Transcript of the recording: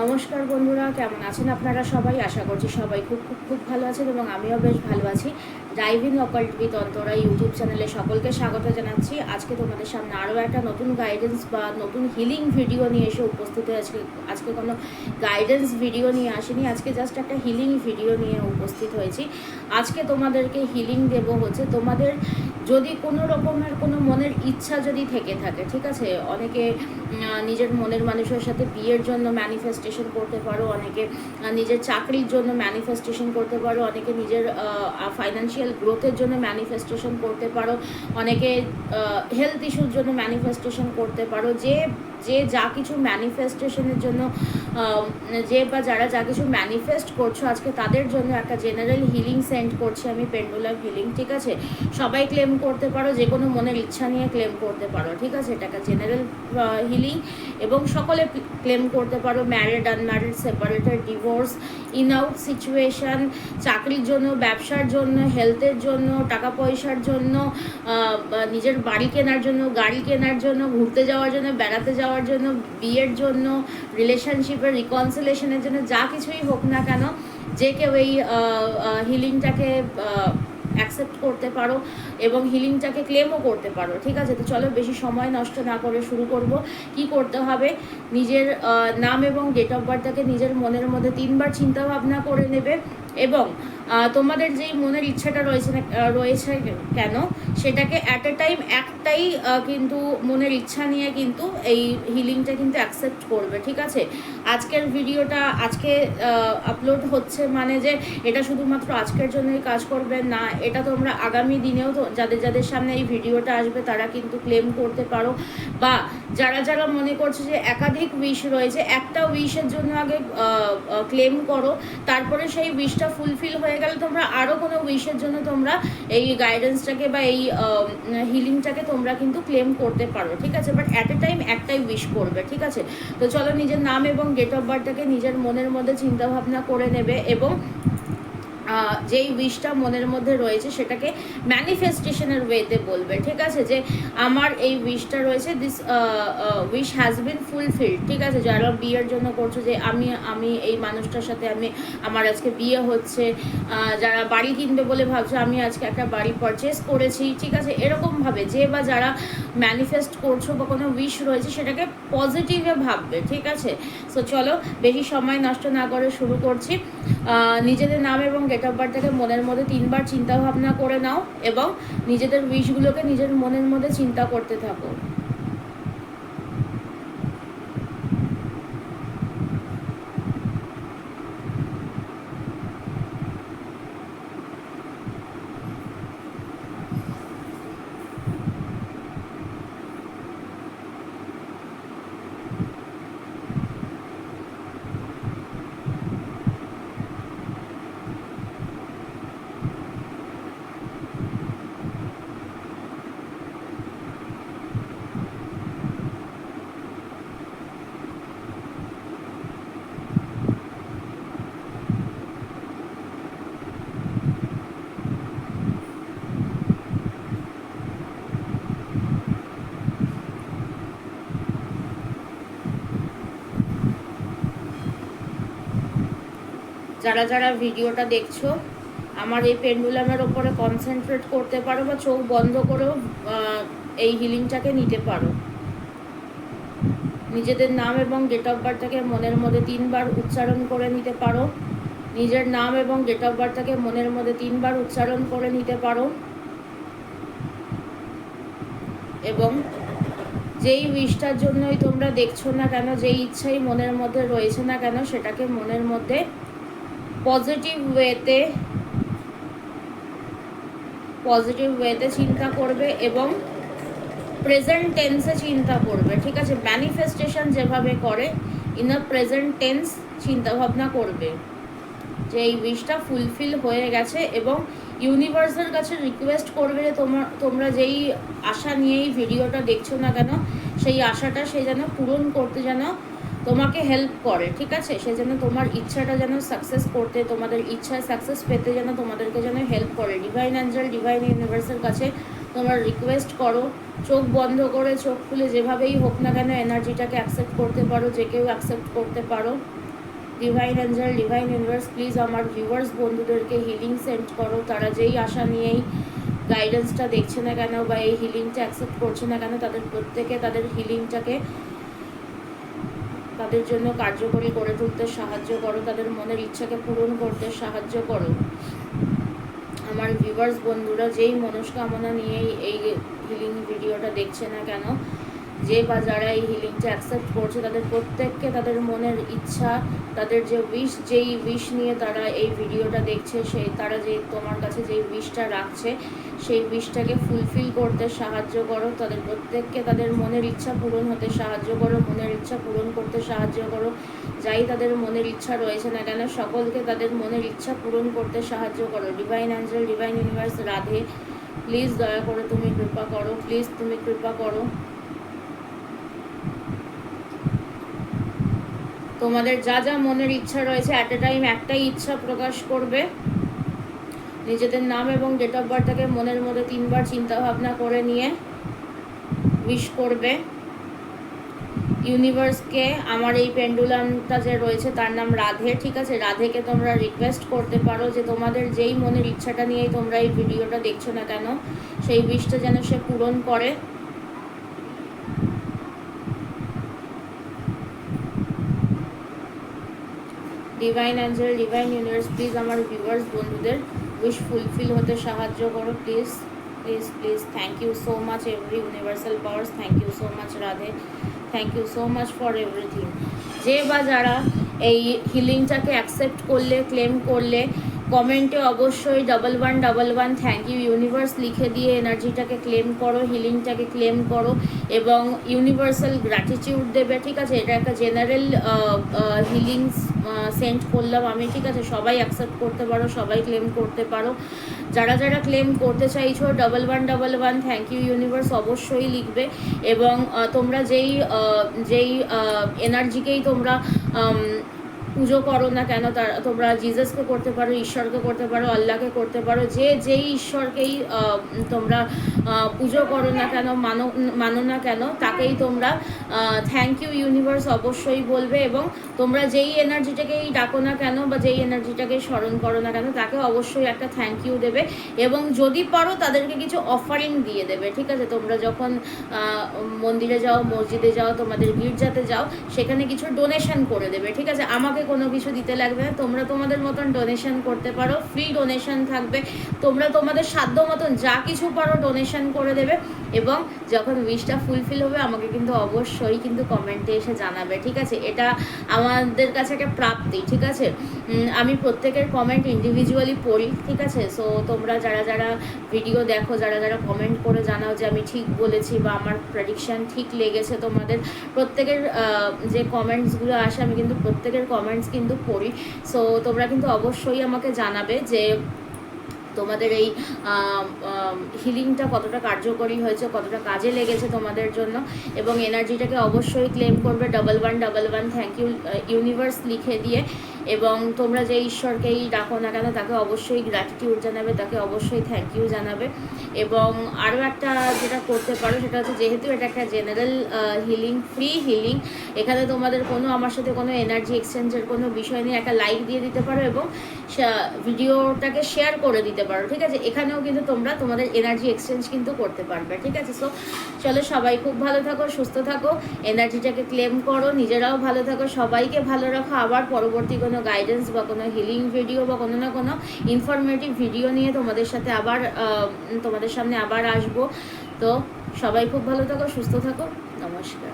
নমস্কার বন্ধুরা, কেমন আছেন আপনারা সবাই? আশা করছি সবাই খুব খুব খুব ভালো আছেন এবং আমিও বেশ ভালো আছি। Diving occult with Antara YouTube চ্যানেলে সকলকে স্বাগত জানাচ্ছি। আজকে তোমাদের সামনে আরও একটা নতুন গাইডেন্স বা নতুন হিলিং ভিডিও নিয়ে এসে উপস্থিত হয়ে আজকে কোনো গাইডেন্স ভিডিও নিয়ে আসিনি, আজকে জাস্ট একটা হিলিং ভিডিও নিয়ে উপস্থিত হয়েছি। আজকে তোমাদেরকে হিলিং দেব হচ্ছে তোমাদের যদি কোনো রকমের কোনো মনের ইচ্ছা যদি থেকে থাকে, ঠিক আছে? অনেকে নিজের মনের মানুষের সাথে বিয়ের জন্য ম্যানিফেস্টেশন করতে পারো, অনেকে নিজের চাকরির জন্য ম্যানিফেস্টেশন করতে পারো, অনেকে নিজের ফাইন্যান্সিয়াল গ্রোথের জন্য ম্যানিফেস্টেশন করতে পারো, অনেকে হেলথ ইস্যুর জন্য ম্যানিফেস্টেশন করতে পারো। যে যে যা কিছু ম্যানিফেস্টেশনের জন্য যে বা যারা যা কিছু ম্যানিফেস্ট করছো আজকে তাদের জন্য একটা জেনারেল হিলিং সেন্ড করছি আমি, পেন্ডুলাম হিলিং, ঠিক আছে? সবাই ক্লেম করতে পারো, যে কোনো মনের ইচ্ছা নিয়ে ক্লেম করতে পারো, ঠিক আছে? এটা একটা জেনারেল হিলিং এবং সকলে ক্লেম করতে পারো। Married, unmarried, separated, divorce, in out situation, চাকরির জন্য, ব্যবসার জন্য, হেলথের জন্য, টাকা পয়সার জন্য, নিজের বাড়ি কেনার জন্য, গাড়ি কেনার জন্য, ঘুরতে যাওয়ার জন্য, বেড়াতে যাওয়ার জন্য, বিয়ের জন্য, রিলেশনশিপের রিকনসিলেশনের জন্য, যা কিছুই হোক না কেন, যে কেউ এই হিলিংটাকে অ্যাকসেপ্ট করতে পারো এবং হিলিংটাকে ক্লেমও করতে পারো, ঠিক আছে? তো চলো বেশি সময় নষ্ট না করে শুরু করব। কি করতে হবে, নিজের নাম এবং ডেট অফ বার্থটাকে নিজের মনের মধ্যে 3বার চিন্তা ভাবনা করে নেবে এবং তোমাদের যেই মনের ইচ্ছাটা রয়েছে কেন সেটাকে অ্যাট এ টাইম একটাই কিন্তু মনের ইচ্ছা নিয়ে কিন্তু এই হিলিংটা কিন্তু অ্যাকসেপ্ট করবে, ঠিক আছে? আজকের ভিডিওটা আজকে আপলোড হচ্ছে মানে যে এটা শুধুমাত্র আজকের জন্যই কাজ করবে না, এটা তোমরা আগামী দিনেও তো যাদের যাদের সামনে এই ভিডিওটা আসবে তারা কিন্তু ক্লেম করতে পারো। বা যারা যারা মনে করছে যে একাধিক উইশ রয়েছে, একটা উইশের জন্য আগে ক্লেম করো, তারপরে সেই উইশটা ফুলফিল হয়ে গেলে তোমরা আরও কোনো উইশের জন্য তোমরা এই গাইডেন্সটাকে বা এই হিলিংটাকে তোমরা কিন্তু ক্লেম করতে পারো, ঠিক আছে? বাট অ্যাট এ টাইম একটাই উইশ করবে, ঠিক আছে? তো চলো নিজের নাম এবং ডেট অফ বার্থটাকে নিজের মনের মধ্যে চিন্তাভাবনা করে নেবে এবং যেই উইশটা মনের মধ্যে রয়েছে সেটাকে ম্যানিফেস্টেশনের ওয়েতে বলবে, ঠিক আছে? যে আমার এই উইশটা রয়েছে, this wish has been fulfilled, ঠিক আছে? যারা বিয়ের জন্য করছো যে আমি এই মানুষটার সাথে আমার আজকে বিয়ে হচ্ছে, যারা বাড়ি কিনবে বলে ভাবছো আমি আজকে একটা বাড়ি পারচেস করেছি, ঠিক আছে? এরকমভাবে যে বা যারা ম্যানিফেস্ট করছো বা কোনো উইশ রয়েছে সেটাকে পজিটিভে ভাববে, ঠিক আছে? সো চলো বেশি সময় নষ্ট না করে শুরু করছি। নিজেদের নাম এবং ডেট অফ বার্থটাকে মনের মধ্যে 3বার চিন্তা ভাবনা করে নাও এবং নিজেদের উইশগুলোকে নিজের মনের মধ্যে চিন্তা করতে থাকো। যারা যারা ভিডিওটা দেখছো আমার এই পেন্ডুলামের ওপরে কনসেন্ট্রেট করতে পারো বা চোখ বন্ধ করেও এই হিলিংটাকে নিতে পারো। নিজেদের নাম এবং ডেট অফ বার্থটাকে মনের মধ্যে 3বার উচ্চারণ করে নিতে পারো। নিজের নাম এবং ডেট অফ বার্থটাকে মনের মধ্যে 3বার উচ্চারণ করে নিতে পারো এবং যেই উইশটার জন্যই তোমরা দেখছো না কেন, যেই ইচ্ছাই মনের মধ্যে রয়েছে না কেন, সেটাকে মনের মধ্যে পজিটিভ ওয়েতে চিন্তা করবে এবং প্রেজেন্ট টেন্সে চিন্তা করবে, ঠিক আছে? ম্যানিফেস্টেশন যেভাবে করে ইন আ প্রেজেন্ট টেন্স চিন্তাভাবনা করবে যে এই উইশটা ফুলফিল হয়ে গেছে এবং ইউনিভার্সের কাছে রিকোয়েস্ট করবে যে তোমরা যেই আশা নিয়েই ভিডিওটা দেখছো না কেন সেই আশাটা সে যেন পূরণ করতে যেন তোমাকে হেল্প করে, ঠিক আছে? সে যেন তোমার ইচ্ছাটা যেন সাকসেস করতে, তোমাদের ইচ্ছায় সাকসেস পেতে যেন তোমাদেরকে যেন হেল্প করে। ডিভাইন অ্যাঞ্জেল, ডিভাইন ইউনিভার্সের কাছে তোমরা রিকোয়েস্ট করো, চোখ বন্ধ করে চোখ খুলে যেভাবেই হোক না কেন এনার্জিটাকে অ্যাকসেপ্ট করতে পারো, যে কেউ অ্যাকসেপ্ট করতে পারো। Divine Angel, divine universe, please আমার ভিউয়ার্স বন্ধুদেরকে হিলিং সেন্ড করো। তারা যেই আশা নিয়েই গাইডেন্সটা দেখছে না কেন বা এই হিলিংটা অ্যাকসেপ্ট করছে না কেন, তাদের প্রত্যেকে তাদের হিলিংটাকে তাদের জন্য কার্যকরী করে তুলতে সাহায্য করো, তাদের মনের ইচ্ছাকে পূরণ করতে সাহায্য করো। আমার ভিউয়ার্স বন্ধুরা যেই মনস্কামনা নিয়েই এই হিলিং ভিডিওটা দেখছে না কেন, যে বা যারা এই হিলিংটা অ্যাকসেপ্ট করছে, তাদের প্রত্যেককে তাদের মনের ইচ্ছা, তাদের যে যেই উইশ নিয়ে তারা এই ভিডিওটা দেখছে, সেই তারা যে তোমার কাছে যেই উইশটা রাখছে সেই উইশটাকে ফুলফিল করতে সাহায্য করো। তাদের প্রত্যেককে তাদের মনের ইচ্ছা পূরণ হতে সাহায্য করো, মনের ইচ্ছা পূরণ করতে সাহায্য করো। যাই তাদের মনের ইচ্ছা রয়েছে না কেন, সকলকে তাদের মনের ইচ্ছা পূরণ করতে সাহায্য করো। Divine angel, divine universe, Radhe, please দয়া করে তুমি কৃপা করো, প্লিজ তুমি কৃপা করো। তোমাদের যা যা মনের ইচ্ছা রয়েছে অ্যাট এ টাইম একটাই ইচ্ছা প্রকাশ করবে। নিজেদের নাম এবং ডেট অফ বার্থটাকে মনের মধ্যে 3 বার চিন্তা ভাবনা করে নিয়ে উইশ করবে ইউনিভার্সকে। আমার এই পেন্ডুলামটা যে রয়েছে তার নাম রাধে, ঠিক আছে? রাধেকে তোমরা রিকোয়েস্ট করতে পারো যে তোমাদের যেই মনের ইচ্ছাটা নিয়েই তোমরা এই ভিডিওটা দেখছো না কেন, সেই উইশটা যেন সে পূরণ করে। Divine angel, divine universe, please আমার ভিউয়ার্স বন্ধুদের উইশ ফুলফিল হতে সাহায্য করো, please please please. Thank you so much every universal powers, thank you so much Radhe, thank you so much for everything. যে বা যারা এই হিলিংটাকে অ্যাকসেপ্ট করলে, ক্লেম করলে, কমেন্টে অবশ্যই 1111 থ্যাংক ইউ ইউনিভার্স লিখে দিয়ে এনার্জিটাকে ক্লেম করো, হিলিংটাকে ক্লেম করো এবং ইউনিভার্সাল গ্র্যাটিটিউড দেবে, ঠিক আছে? এটা একটা জেনারেল হিলিংস সেন্ড করলাম আমি, ঠিক আছে? সবাই অ্যাকসেপ্ট করতে পারো, সবাই ক্লেম করতে পারো। যারা যারা ক্লেম করতে চাইছো 1111 থ্যাংক ইউ ইউনিভার্স অবশ্যই লিখবে। এবং তোমরা যেই এনার্জিকেই তোমরা পুজো করো না কেন, তোমরা জিজাসকে করতে পারো, ঈশ্বরকে করতে পারো, আল্লাহকে করতে পারো, যেই ঈশ্বরকেই তোমরা পুজো করো না কেন, মানো না কেন, তাকেই তোমরা থ্যাংক ইউ ইউনিভার্স অবশ্যই বলবে। এবং তোমরা যেই এনার্জিটাকেই ডাকো না কেন বা যেই এনার্জিটাকে স্মরণ করো না কেন, তাকে অবশ্যই একটা থ্যাংক ইউ দেবে। এবং যদি পারো তাদেরকে কিছু অফারিং দিয়ে দেবে, ঠিক আছে? তোমরা যখন মন্দিরে যাও, মসজিদে যাও, তোমাদের গির্জাতে যাও, সেখানে কিছু ডোনেশন করে দেবে, ঠিক আছে? আমাকে কোনো কিছু দিতে লাগবে না, তোমরা তোমাদের মতন ডোনেশন করতে পারো, ফ্রি ডোনেশন থাকবে। তোমরা তোমাদের সাধ্য মতন যা কিছু পারো ডোনেশন করে দেবে। এবং যখন উইশটা ফুলফিল হবে আমাকে কিন্তু অবশ্যই কিন্তু কমেন্টে এসে জানাবে, ঠিক আছে? এটা আমাদের কাছে একটা প্রাপ্তি, ঠিক আছে? আমি প্রত্যেকের কমেন্ট ইন্ডিভিজুয়ালি পড়ি, ঠিক আছে? সো তোমরা যারা যারা ভিডিও দেখো, যারা যারা কমেন্ট করে জানাও যে আমি ঠিক বলেছি বা আমার প্রেডিকশান ঠিক লেগেছে, তোমাদের প্রত্যেকের যে কমেন্টসগুলো আসে আমি কিন্তু প্রত্যেকের কমেন্টস কিন্তু পড়ি। সো তোমরা কিন্তু অবশ্যই আমাকে জানাবে যে তোমাদের এই হিলিংটা কতটা কার্যকরী হয়েছে, কতটা কাজে লেগেছে তোমাদের জন্য। এবং এনার্জিটাকে অবশ্যই ক্লেম করবে 1111 থ্যাংক ইউ ইউনিভার্স লিখে দিয়ে। এবং তোমরা যে ঈশ্বরকেই ডাকো না কেন তাকে অবশ্যই গ্র্যাটিটিউড জানাবে, তাকে অবশ্যই থ্যাংক ইউ জানাবে। এবং আরও একটা যেটা করতে পারো সেটা হচ্ছে, যেহেতু এটা একটা জেনারেল হিলিং, ফ্রি হিলিং, এখানে তোমাদের কোনো আমার সাথে কোনো এনার্জি এক্সচেঞ্জের কোনো বিষয় নেই। একটা লাইক দিয়ে দিতে পারো এবং ভিডিওটাকে শেয়ার করে দিতে পারো, ঠিক আছে? এখানেও কিন্তু তোমরা তোমাদের এনার্জি এক্সচেঞ্জ কিন্তু করতে পারবে, ঠিক আছে? সো চলো, সবাই খুব ভালো থাকো, সুস্থ থাকো, এনার্জিটাকে ক্লেম করো, নিজেরাও ভালো থাকো, সবাইকে ভালো রাখো। আবার পরবর্তী কোনো গাইডেন্স বা কোনো হিলিং ভিডিও বা কোনো না কোনো ইনফরমেটিভ ভিডিও নিয়ে তোমাদের সামনে আবার আসবো। তো সবাই খুব ভালো থাকো, সুস্থ থাকো, নমস্কার।